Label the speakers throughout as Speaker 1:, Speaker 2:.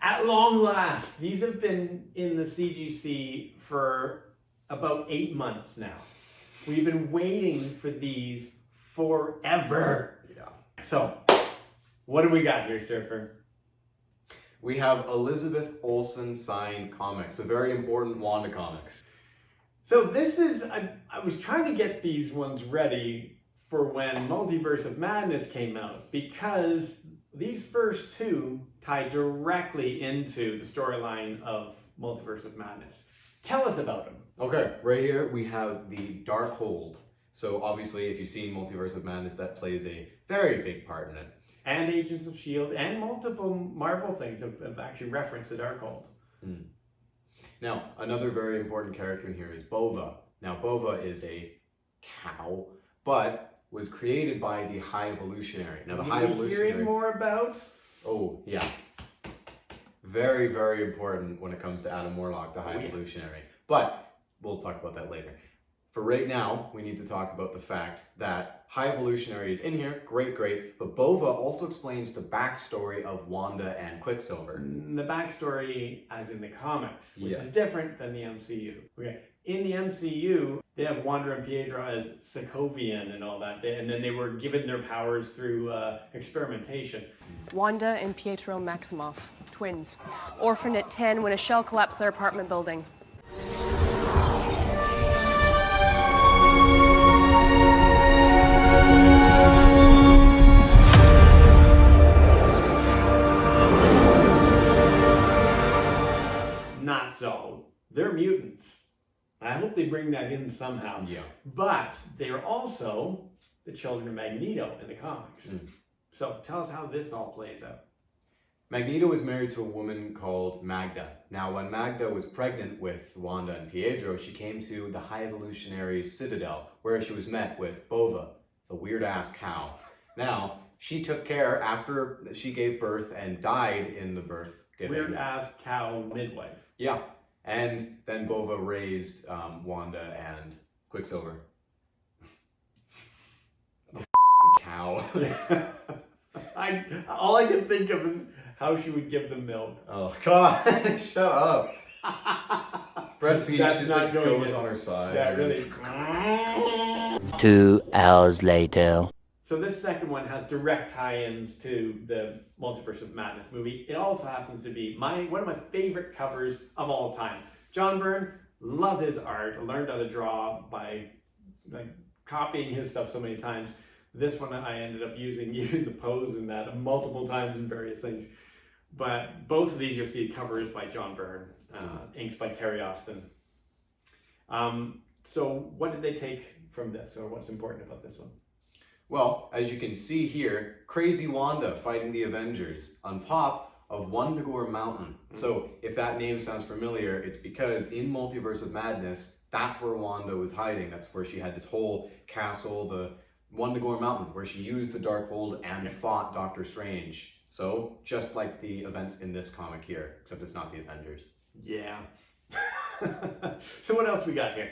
Speaker 1: At long last, these have been in the CGC for about 8 months now. We've been waiting for these forever.
Speaker 2: Yeah.
Speaker 1: So, what do we got here, Surfer?
Speaker 2: We have Elizabeth Olsen signed comics, a very important Wanda comics.
Speaker 1: So this is, I was trying to get these ones ready for when Multiverse of Madness came out, because these first two tie directly into the storyline of Multiverse of Madness. Tell us about them.
Speaker 2: Okay, right here we have the Darkhold. So obviously, if you've seen Multiverse of Madness, that plays a very big part in it.
Speaker 1: And Agents of S.H.I.E.L.D. and multiple Marvel things have actually referenced the Darkhold.
Speaker 2: Now, another very important character in here is Bova. Now, Bova is a cow, but was created by the High Evolutionary. Now, the High Evolutionary...
Speaker 1: hearing more about?
Speaker 2: Oh, yeah. Very, very important when it comes to Adam Warlock, the High Evolutionary. But we'll talk about that later. For right now, we need to talk about the fact that High Evolutionary is in here, great, but Bova also explains the backstory of Wanda and Quicksilver.
Speaker 1: The backstory as in the comics, which
Speaker 2: Yeah.
Speaker 1: is different than the MCU. Okay. In the MCU, they have Wanda and Pietro as Sokovian and all that, and then they were given their powers through experimentation.
Speaker 3: Wanda and Pietro Maximoff, twins, orphaned at 10 when a shell collapsed their apartment building.
Speaker 1: Not so. They're mutants. I hope they bring that in somehow.
Speaker 2: Yeah.
Speaker 1: But they're also the children of Magneto in the comics. So tell us how this all plays out.
Speaker 2: Magneto was married to a woman called Magda. Now, when Magda was pregnant with Wanda and Pietro, she came to the High Evolutionary Citadel, where she was met with Bova, the weird-ass cow. Now, she took care after she gave birth and died in the birth giving.
Speaker 1: Weird-ass cow midwife.
Speaker 2: Yeah. And then Bova raised Wanda and Quicksilver. A cow.
Speaker 1: All I can think of is how she would give them milk.
Speaker 2: Oh, God. Shut up. Breastfeed,
Speaker 1: That's
Speaker 2: she's
Speaker 1: not
Speaker 2: like
Speaker 1: going
Speaker 2: goes
Speaker 1: in.
Speaker 2: on her side.
Speaker 1: Yeah, really.
Speaker 4: 2 hours later.
Speaker 1: So this second one has direct tie-ins to the Multiverse of Madness movie. It also happens to be one of my favorite covers of all time. John Byrne, love his art. I learned how to draw by copying his stuff so many times. This one I ended up using even the pose in that multiple times in various things. But both of these you'll see covers by John Byrne, inks by Terry Austin. So what did they take from this, or what's important about this one?
Speaker 2: Well, as you can see here, Crazy Wanda fighting the Avengers on top of Wundagore Mountain. So if that name sounds familiar, it's because in Multiverse of Madness, that's where Wanda was hiding. That's where she had this whole castle, the Wundagore Mountain, where she used the Darkhold and fought Doctor Strange. So just like the events in this comic here, except it's not the Avengers.
Speaker 1: Yeah. So what else we got here?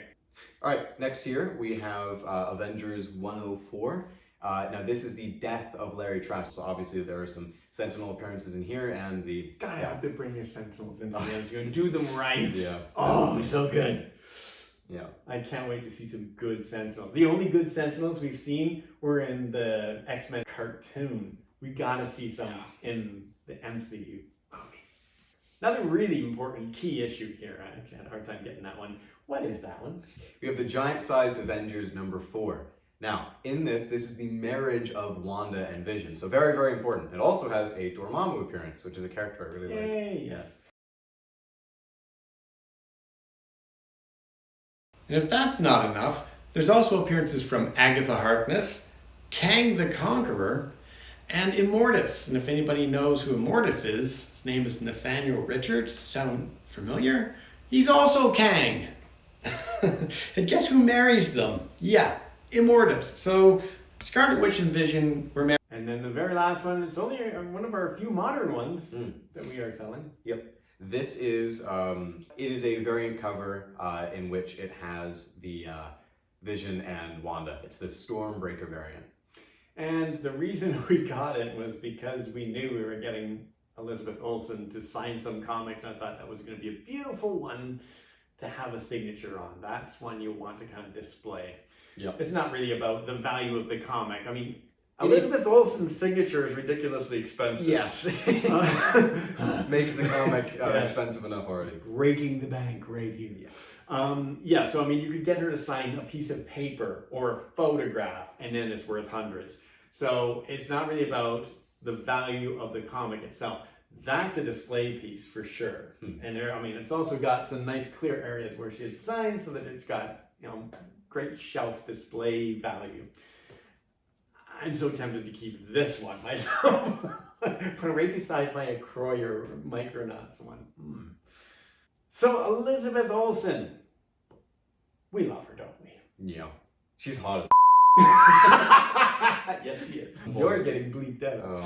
Speaker 2: All right, next here we have Avengers 104. Now this is the death of Larry Trask. So obviously there are some Sentinel appearances in here, and the...
Speaker 1: God, I hope they bring your Sentinels into the MCU and do them right.
Speaker 2: Yeah.
Speaker 1: Oh, so good.
Speaker 2: Yeah.
Speaker 1: I can't wait to see some good Sentinels. The only good Sentinels we've seen were in the X-Men cartoon. We gotta see some in the MCU movies. Another really important key issue here. I actually had a hard time getting that one. What is that one?
Speaker 2: We have the giant-sized Avengers number 4. Now, in this is the marriage of Wanda and Vision. So very, very important. It also has a Dormammu appearance, which is a character I really like.
Speaker 1: Yay, yes.
Speaker 5: And if that's not enough, there's also appearances from Agatha Harkness, Kang the Conqueror, and Immortus. And if anybody knows who Immortus is, his name is Nathaniel Richards. Sound familiar? He's also Kang. And guess who marries them? Yeah, Immortus. So Scarlet Witch and Vision were married.
Speaker 1: And then the very last one, it's only one of our few modern ones that we are selling.
Speaker 2: Yep. This is, it is a variant cover in which it has the Vision and Wanda. It's the Stormbreaker variant.
Speaker 1: And the reason we got it was because we knew we were getting Elizabeth Olsen to sign some comics. I thought that was going to be a beautiful one to have a signature on. That's one you want to kind of display.
Speaker 2: Yep.
Speaker 1: It's not really about the value of the comic. I mean, Elizabeth Olsen's signature is ridiculously expensive.
Speaker 2: Yes. Makes the comic expensive enough already.
Speaker 1: Breaking the bank right here.
Speaker 2: Yeah.
Speaker 1: So I mean, you could get her to sign a piece of paper or a photograph, and then it's worth hundreds. So it's not really about the value of the comic itself. That's a display piece for sure. And there, I mean, it's also got some nice clear areas where she had signed, so that it's got, you know, great shelf display value. I'm so tempted to keep this one myself. Put it right beside my Croy or Micronauts one. So Elizabeth Olsen, we love her, don't we?
Speaker 2: Yeah. She's hot
Speaker 1: Yes, she is. You're getting bleeped out.
Speaker 2: as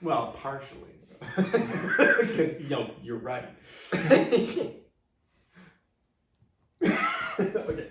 Speaker 1: Well, partially. Because, you know, you're right. Okay.